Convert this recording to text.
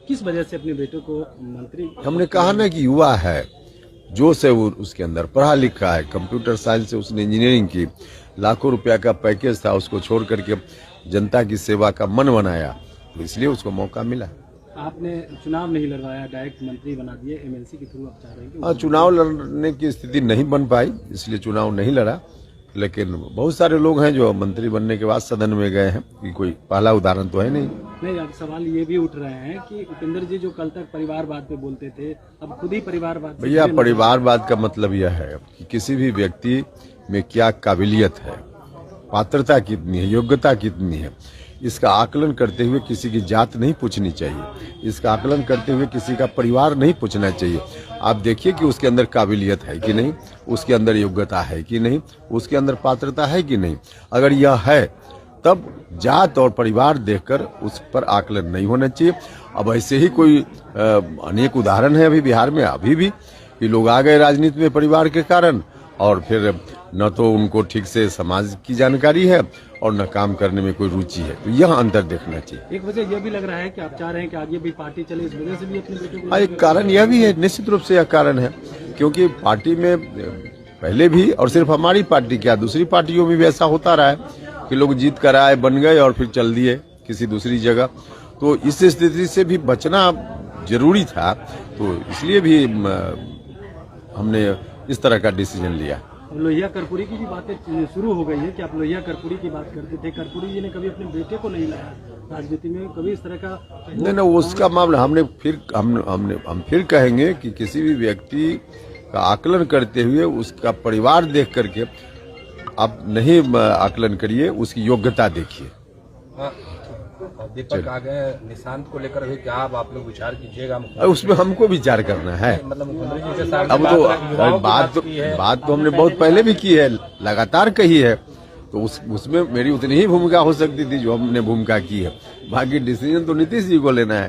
किस वजह से अपने बेटे को मंत्री? हमने कहा ना कि युवा है, जोश है वो उसके अंदर, पढ़ा लिखा है, कंप्यूटर साइंस से उसने इंजीनियरिंग की, लाखों रुपया का पैकेज था, उसको छोड़ करके जनता की सेवा का मन बनाया, तो इसलिए उसको मौका मिला। आपने चुनाव नहीं लड़वाया, डायरेक्ट मंत्री बना दिए, एमएलसी के थ्रू आप चाह रहे हैं हाँ, चुनाव लड़ने की स्थिति नहीं बन पाई, इसलिए चुनाव नहीं लड़ा। लेकिन बहुत सारे लोग हैं जो मंत्री बनने के बाद सदन में गए हैं, कि कोई पहला उदाहरण तो है नहीं। नहीं, अब सवाल ये भी उठ रहे हैं कि उपेंद्र जी जो कल तक परिवारवाद पे बोलते थे, अब खुद ही परिवारवाद। भैया, परिवारवाद का मतलब यह है कि किसी भी व्यक्ति में क्या काबिलियत है, पात्रता कितनी है, योग्यता कितनी है, इसका आकलन करते हुए किसी की जात नहीं पूछनी चाहिए, इसका आकलन करते हुए किसी का परिवार नहीं पूछना चाहिए। आप देखिए कि उसके अंदर काबिलियत है कि नहीं, उसके अंदर योग्यता है कि नहीं, उसके अंदर पात्रता है कि नहीं। अगर यह है तब जात और परिवार देखकर उस पर आकलन नहीं होना चाहिए। अब ऐसे ही कोई अनेक उदाहरण है अभी बिहार में, अभी भी कि लोग आ गए राजनीति में परिवार के कारण, और फिर न तो उनको ठीक से समाज की जानकारी है और न काम करने में कोई रुचि है, तो यह अंतर देखना चाहिए। एक वजह यह भी लग रहा है कि आप चाह रहे हैं कि आगे भी पार्टी चले, इस वजह से भी अपने बेटे को। एक कारण यह भी है, निश्चित रूप से यह कारण है, क्योंकि पार्टी में पहले भी, और सिर्फ हमारी पार्टी क्या, दूसरी पार्टियों में भी ऐसा होता रहा है कि लोग जीत कर आए, बन गए और फिर चल दिए किसी दूसरी जगह। तो इस स्थिति से भी बचना जरूरी था, तो इसलिए भी हमने इस तरह का डिसीजन लिया। अब लोहिया कर्पूरी की भी बातें शुरू हो गई है कि आप लोहिया कर्पूरी की बात करते थे। कर्पूरी जी ने कभी अपने बेटे को नहीं लाया राजनीति में, कभी इस तरह का नहीं, उसका मामला हम फिर कहेंगे कि किसी भी व्यक्ति का आकलन करते हुए उसका परिवार देख करके आप नहीं आकलन करिए, उसकी योग्यता देखिए। दीपक आ गए, निशांत को लेकर भी क्या आप लोग विचार कीजिएगा? उसमें हमको विचार करना है। मतलब मुख्यमंत्री जी के साथ अब तो बात तो हमने बहुत पहले भी की है, लगातार कही है, तो उसमें मेरी उतनी ही भूमिका हो सकती थी जो हमने भूमिका की है। बाकी डिसीजन तो नीतीश जी को लेना है।